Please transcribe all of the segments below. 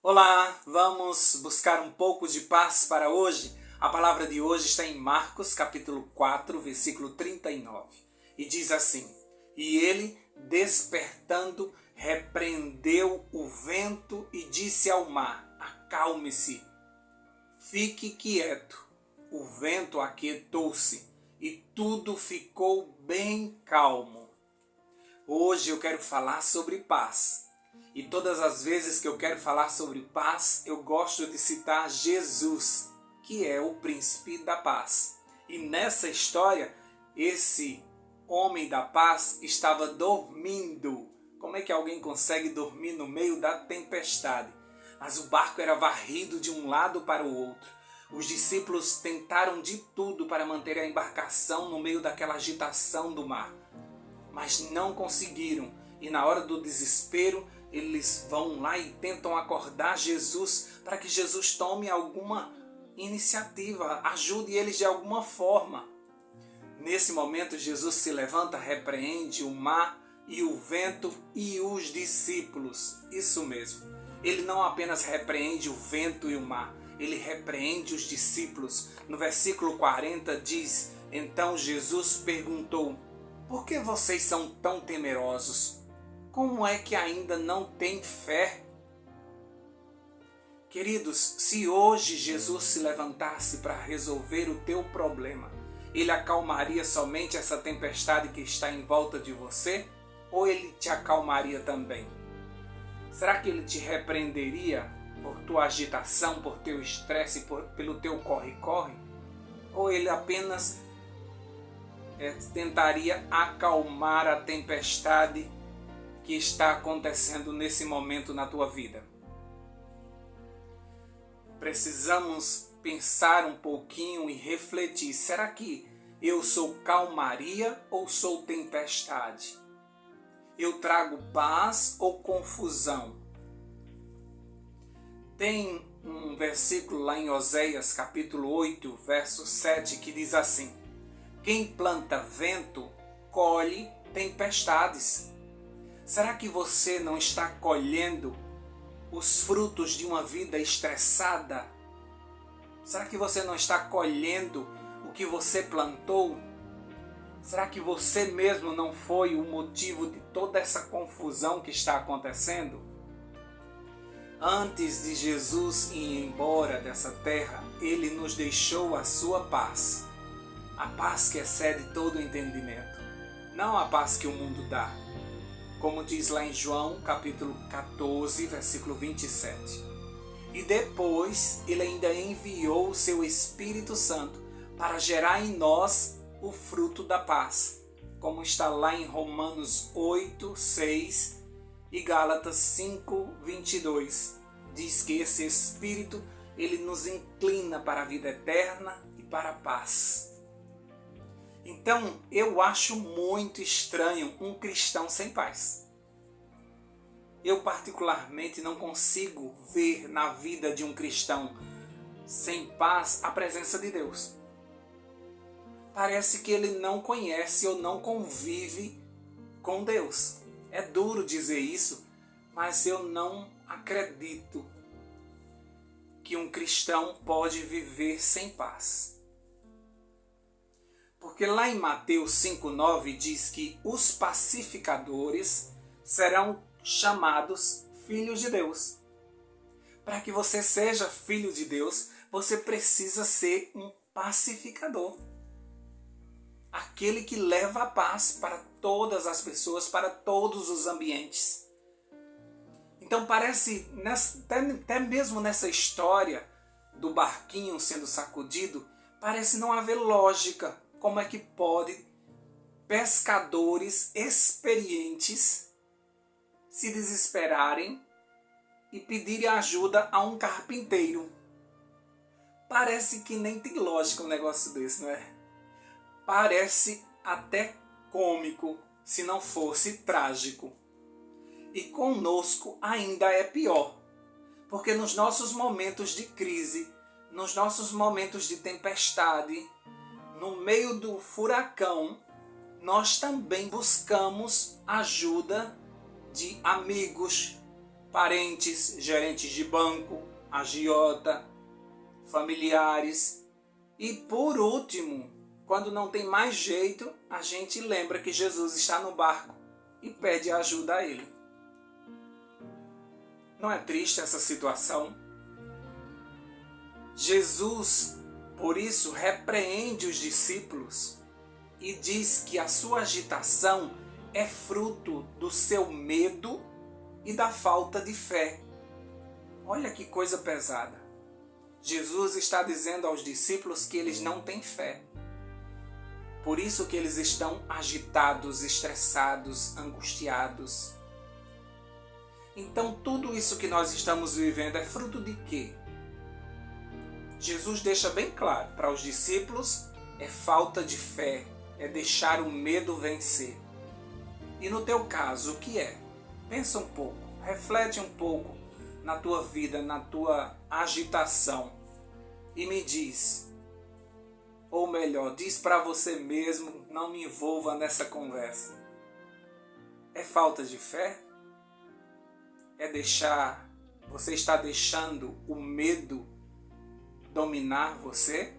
Olá, vamos buscar um pouco de paz para hoje. A palavra de hoje está em Marcos, capítulo 4, versículo 39. E diz assim: E ele, despertando, repreendeu o vento e disse ao mar: Acalme-se, fique quieto. O vento aquietou-se e tudo ficou bem calmo. Hoje eu quero falar sobre paz. E todas as vezes que eu quero falar sobre paz, eu gosto de citar Jesus, que é o príncipe da paz. E nessa história, esse homem da paz estava dormindo. Como é que alguém consegue dormir no meio da tempestade? Mas o barco era varrido de um lado para o outro. Os discípulos tentaram de tudo para manter a embarcação no meio daquela agitação do mar, mas não conseguiram. E na hora do desespero, eles vão lá e tentam acordar Jesus para que Jesus tome alguma iniciativa, ajude eles de alguma forma. Nesse momento, Jesus se levanta, repreende o mar e o vento e os discípulos. Isso mesmo. Ele não apenas repreende o vento e o mar, ele repreende os discípulos. No versículo 40 diz: Então Jesus perguntou: Por que vocês são tão temerosos? Como é que ainda não têm fé? Queridos, se hoje Jesus se levantasse para resolver o teu problema, ele acalmaria somente essa tempestade que está em volta de você? Ou ele te acalmaria também? Será que ele te repreenderia por tua agitação, por teu estresse, pelo teu corre-corre? Ou ele apenas tentaria acalmar a tempestade que está acontecendo nesse momento na tua vida? Precisamos pensar um pouquinho e refletir. Será que eu sou calmaria ou sou tempestade? Eu trago paz ou confusão? Tem um versículo lá em Oséias, capítulo 8, verso 7, que diz assim: Quem planta vento, colhe tempestades. Será que você não está colhendo os frutos de uma vida estressada? Será que você não está colhendo o que você plantou? Será que você mesmo não foi o motivo de toda essa confusão que está acontecendo? Antes de Jesus ir embora dessa terra, ele nos deixou a sua paz. A paz que excede todo o entendimento. Não a paz que o mundo dá. Como diz lá em João, capítulo 14, versículo 27. E depois ele ainda enviou o seu Espírito Santo para gerar em nós o fruto da paz, como está lá em Romanos 8, 6 e Gálatas 5, 22. Diz que esse Espírito ele nos inclina para a vida eterna e para a paz. Então, eu acho muito estranho um cristão sem paz. Eu particularmente não consigo ver na vida de um cristão sem paz a presença de Deus. Parece que ele não conhece ou não convive com Deus. É duro dizer isso, mas eu não acredito que um cristão pode viver sem paz. Porque lá em Mateus 5,9 diz que os pacificadores serão chamados filhos de Deus. Para que você seja filho de Deus, você precisa ser um pacificador. Aquele que leva a paz para todas as pessoas, para todos os ambientes. Então parece, até mesmo nessa história do barquinho sendo sacudido, parece não haver lógica. Como é que pode pescadores experientes se desesperarem e pedirem ajuda a um carpinteiro? Parece que nem tem lógica um negócio desse, não é? Parece até cômico, se não fosse trágico. E conosco ainda é pior, porque nos nossos momentos de crise, nos nossos momentos de tempestade, no meio do furacão, nós também buscamos ajuda de amigos, parentes, gerentes de banco, agiota, familiares. E por último, quando não tem mais jeito, a gente lembra que Jesus está no barco e pede ajuda a Ele. Não é triste essa situação? Jesus, por isso, repreende os discípulos e diz que a sua agitação é fruto do seu medo e da falta de fé. Olha que coisa pesada. Jesus está dizendo aos discípulos que eles não têm fé. Por isso que eles estão agitados, estressados, angustiados. Então tudo isso que nós estamos vivendo é fruto de quê? Jesus deixa bem claro para os discípulos, é falta de fé, é deixar o medo vencer. E no teu caso, o que é? Pensa um pouco, reflete um pouco na tua vida, na tua agitação e me diz, ou melhor, diz para você mesmo, não me envolva nessa conversa. É falta de fé? Você está deixando o medo dominar você?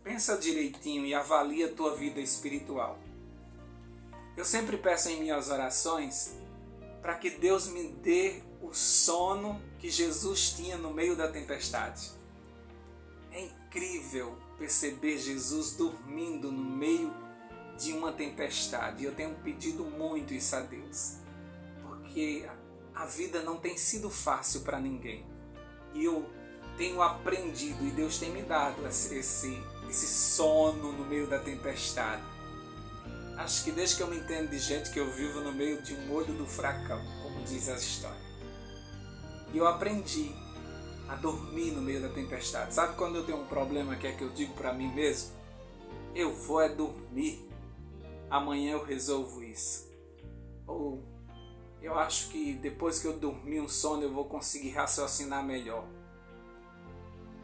Pensa direitinho e avalia a tua vida espiritual. Eu sempre peço em minhas orações para que Deus me dê o sono que Jesus tinha no meio da tempestade. É incrível perceber Jesus dormindo no meio de uma tempestade. Eu tenho pedido muito isso a Deus, porque a vida não tem sido fácil para ninguém. E eu tenho aprendido e Deus tem me dado esse sono no meio da tempestade. Acho que desde que eu me entendo de gente que eu vivo no meio de um olho do furacão, como diz a história. E eu aprendi a dormir no meio da tempestade. Sabe quando eu tenho um problema que é que eu digo para mim mesmo? Eu vou é dormir. Amanhã eu resolvo isso. Ou eu acho que depois que eu dormir um sono eu vou conseguir raciocinar melhor.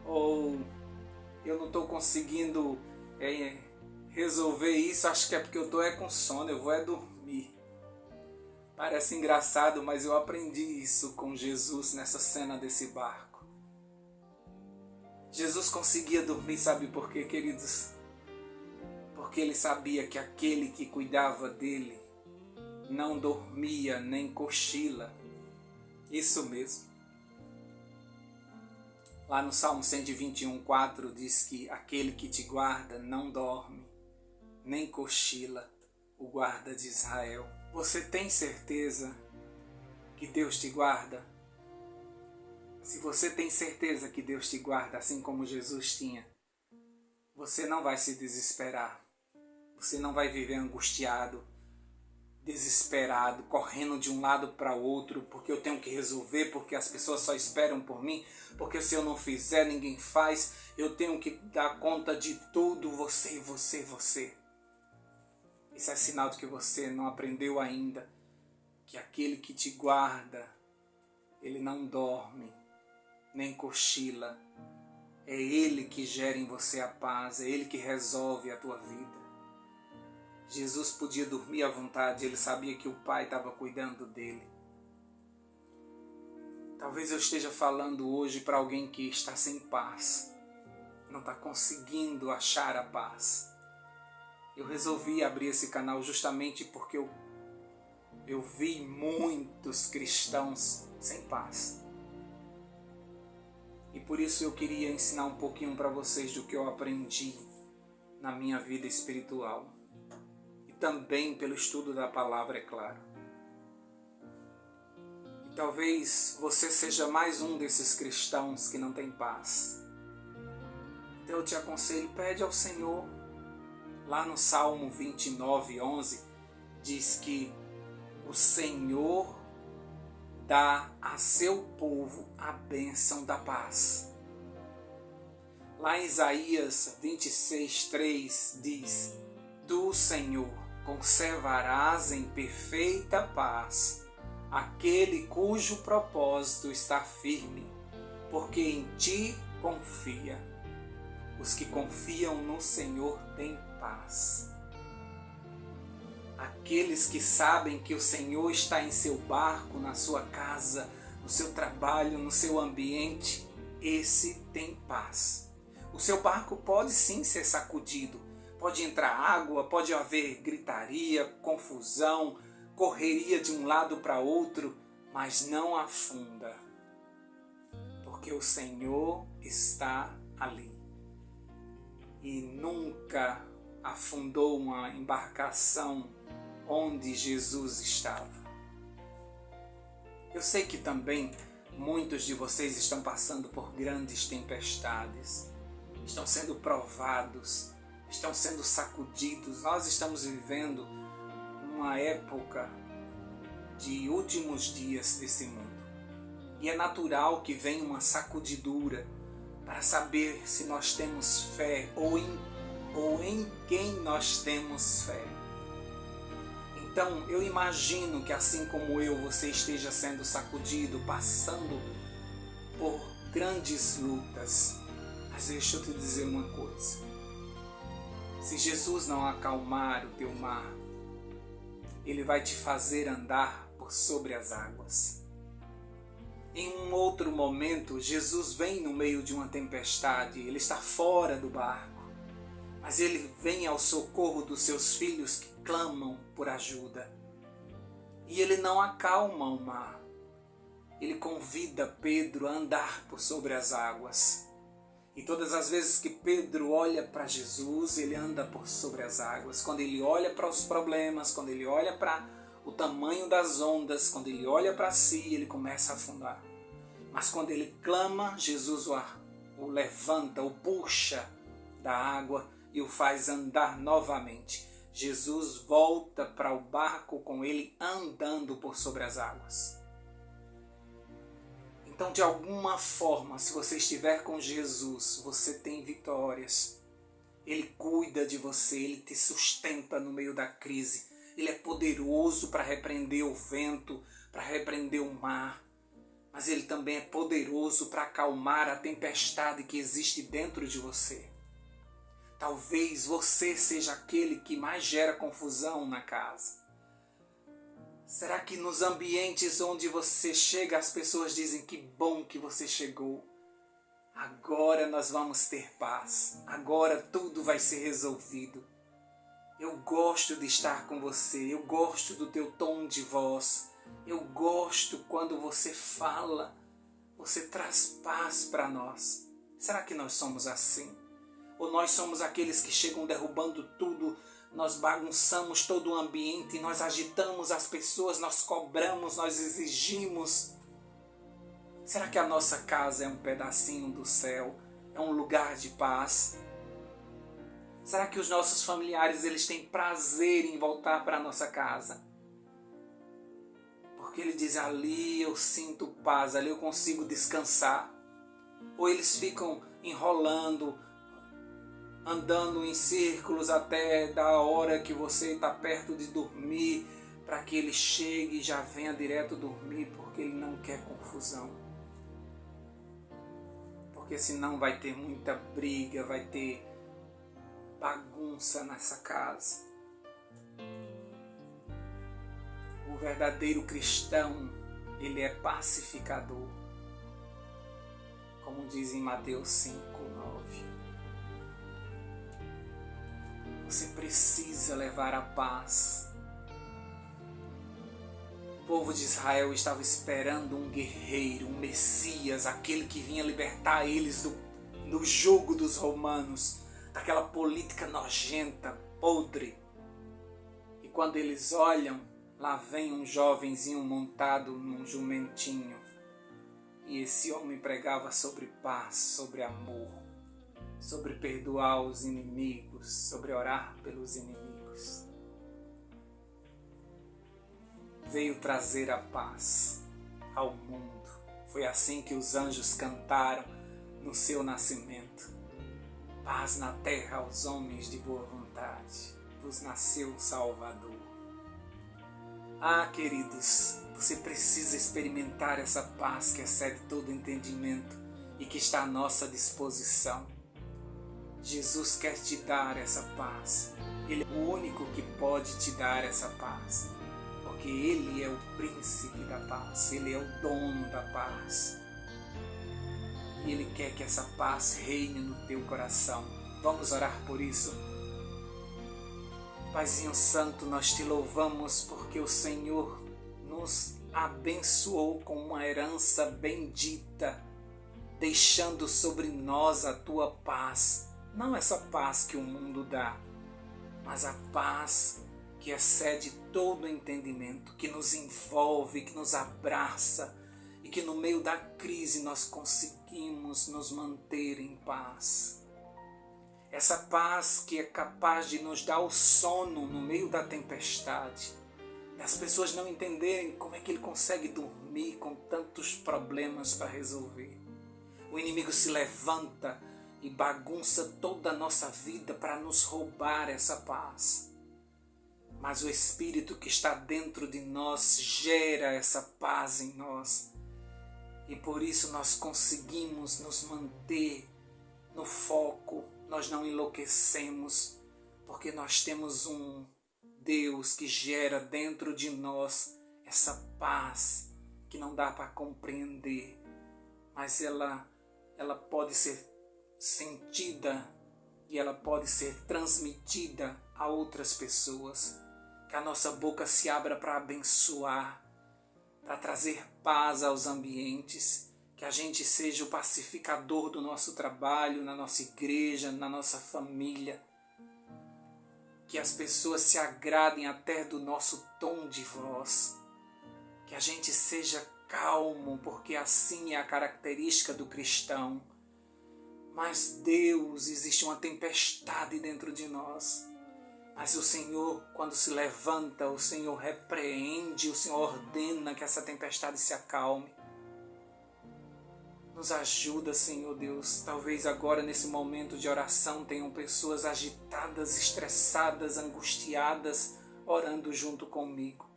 Ou eu não estou conseguindo resolver isso, acho que é porque eu estou com sono, eu vou dormir. Parece engraçado, mas eu aprendi isso com Jesus nessa cena desse barco. Jesus conseguia dormir, sabe por quê, queridos? Porque ele sabia que aquele que cuidava dele não dormia nem cochila. Isso mesmo. Lá no Salmo 121:4 diz que aquele que te guarda não dorme, nem cochila, o guarda de Israel. Você tem certeza que Deus te guarda? Se você tem certeza que Deus te guarda, assim como Jesus tinha, você não vai se desesperar. Você não vai viver angustiado, desesperado, correndo de um lado para o outro, porque eu tenho que resolver, porque as pessoas só esperam por mim, porque se eu não fizer, ninguém faz, eu tenho que dar conta de tudo, você. Isso é sinal de que você não aprendeu ainda que aquele que te guarda, ele não dorme, nem cochila. É Ele que gera em você a paz, é Ele que resolve a tua vida. Jesus podia dormir à vontade, ele sabia que o Pai estava cuidando dele. Talvez eu esteja falando hoje para alguém que está sem paz, não está conseguindo achar a paz. Eu resolvi abrir esse canal justamente porque eu vi muitos cristãos sem paz. E por isso eu queria ensinar um pouquinho para vocês do que eu aprendi na minha vida espiritual. E também pelo estudo da palavra, é claro. E talvez você seja mais um desses cristãos que não tem paz. Então eu te aconselho, pede ao Senhor. Lá no Salmo 29:11 diz que o Senhor dá a seu povo a bênção da paz. Lá em Isaías 26:3 diz: Tu, Senhor, conservarás em perfeita paz aquele cujo propósito está firme, porque em ti confia. Os que confiam no Senhor têm paz. Aqueles que sabem que o Senhor está em seu barco, na sua casa, no seu trabalho, no seu ambiente, esse tem paz. O seu barco pode sim ser sacudido, pode entrar água, pode haver gritaria, confusão, correria de um lado para outro, mas não afunda, porque o Senhor está ali. E nunca afundou uma embarcação onde Jesus estava. Eu sei que também muitos de vocês estão passando por grandes tempestades, estão sendo provados, estão sendo sacudidos. Nós estamos vivendo uma época de últimos dias desse mundo. E é natural que venha uma sacudidura para saber se nós temos fé ou em quem nós temos fé. Então eu imagino que assim como eu, você esteja sendo sacudido, passando por grandes lutas. Mas deixa eu te dizer uma coisa. Se Jesus não acalmar o teu mar, Ele vai te fazer andar por sobre as águas. Em um outro momento, Jesus vem no meio de uma tempestade, Ele está fora do barco, mas Ele vem ao socorro dos seus filhos que clamam por ajuda. E Ele não acalma o mar, Ele convida Pedro a andar por sobre as águas. E todas as vezes que Pedro olha para Jesus, ele anda por sobre as águas. Quando ele olha para os problemas, quando ele olha para o tamanho das ondas, quando ele olha para si, ele começa a afundar. Mas quando ele clama, Jesus o levanta, o puxa da água e o faz andar novamente. Jesus volta para o barco com ele andando por sobre as águas. Então, de alguma forma, se você estiver com Jesus, você tem vitórias. Ele cuida de você, Ele te sustenta no meio da crise. Ele é poderoso para repreender o vento, para repreender o mar. Mas Ele também é poderoso para acalmar a tempestade que existe dentro de você. Talvez você seja aquele que mais gera confusão na casa. Será que nos ambientes onde você chega, as pessoas dizem que bom que você chegou? Agora nós vamos ter paz. Agora tudo vai ser resolvido. Eu gosto de estar com você. Eu gosto do teu tom de voz. Eu gosto quando você fala. Você traz paz para nós. Será que nós somos assim? Ou nós somos aqueles que chegam derrubando tudo? Nós bagunçamos todo o ambiente, nós agitamos as pessoas, nós cobramos, nós exigimos. Será que a nossa casa é um pedacinho do céu? É um lugar de paz? Será que os nossos familiares eles têm prazer em voltar para a nossa casa? Porque ele diz, ali eu sinto paz, ali eu consigo descansar. Ou eles ficam enrolando, andando em círculos até da hora que você está perto de dormir, para que ele chegue e já venha direto dormir, porque ele não quer confusão. Porque senão vai ter muita briga, vai ter bagunça nessa casa. O verdadeiro cristão, ele é pacificador, como diz em Mateus 5:9. Você precisa levar a paz. O povo de Israel estava esperando um guerreiro, um Messias, aquele que vinha libertar eles do jugo dos romanos, daquela política nojenta, podre. E quando eles olham, lá vem um jovenzinho montado num jumentinho. E esse homem pregava sobre paz, sobre amor, sobre perdoar os inimigos, sobre orar pelos inimigos. Veio trazer a paz ao mundo. Foi assim que os anjos cantaram no seu nascimento. Paz na terra aos homens de boa vontade, vos nasceu o Salvador. Ah, queridos, você precisa experimentar essa paz que excede todo entendimento e que está à nossa disposição. Jesus quer te dar essa paz. Ele é o único que pode te dar essa paz. Porque porque Ele é o príncipe da paz, Ele é o dono da paz. E Ele quer que essa paz reine no teu coração. Vamos orar por isso? Paizinho Santo, nós te louvamos porque o Senhor nos abençoou com uma herança bendita, deixando sobre nós a tua paz. Não essa paz que o mundo dá, mas a paz que excede todo entendimento, que nos envolve, que nos abraça e que no meio da crise nós conseguimos nos manter em paz. Essa paz que é capaz de nos dar o sono no meio da tempestade. As pessoas não entenderem como é que ele consegue dormir com tantos problemas para resolver. O inimigo se levanta e bagunça toda a nossa vida para nos roubar essa paz. Mas o Espírito que está dentro de nós gera essa paz em nós. E por isso nós conseguimos nos manter no foco, nós não enlouquecemos, porque nós temos um Deus que gera dentro de nós essa paz que não dá para compreender, mas ela pode ser sentida e ela pode ser transmitida a outras pessoas. Que a nossa boca se abra para abençoar, para trazer paz aos ambientes, que a gente seja o pacificador do nosso trabalho, na nossa igreja, na nossa família, que as pessoas se agradem até do nosso tom de voz, que a gente seja calmo, porque assim é a característica do cristão. Mas Deus, existe uma tempestade dentro de nós. Mas o Senhor, quando se levanta, o Senhor repreende, o Senhor ordena que essa tempestade se acalme. Nos ajuda, Senhor Deus. Talvez agora, nesse momento de oração, tenham pessoas agitadas, estressadas, angustiadas, orando junto comigo.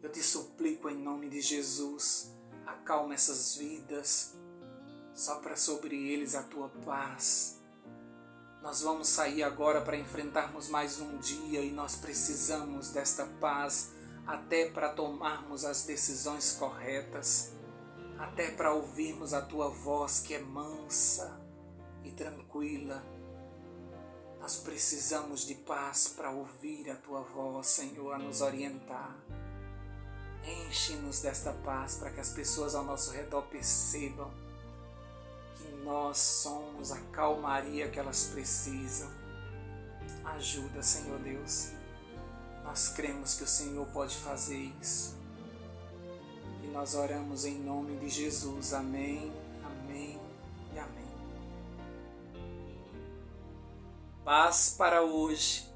Eu te suplico em nome de Jesus, acalma essas vidas, sopra sobre eles a tua paz. Nós vamos sair agora para enfrentarmos mais um dia e nós precisamos desta paz até para tomarmos as decisões corretas, até para ouvirmos a tua voz que é mansa e tranquila. Nós precisamos de paz para ouvir a tua voz, Senhor, a nos orientar. Enche-nos desta paz para que as pessoas ao nosso redor percebam que nós somos a calmaria que elas precisam. Ajuda, Senhor Deus. Nós cremos que o Senhor pode fazer isso. E nós oramos em nome de Jesus. Amém, amém e amém. Paz para hoje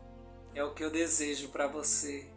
é o que eu desejo para você.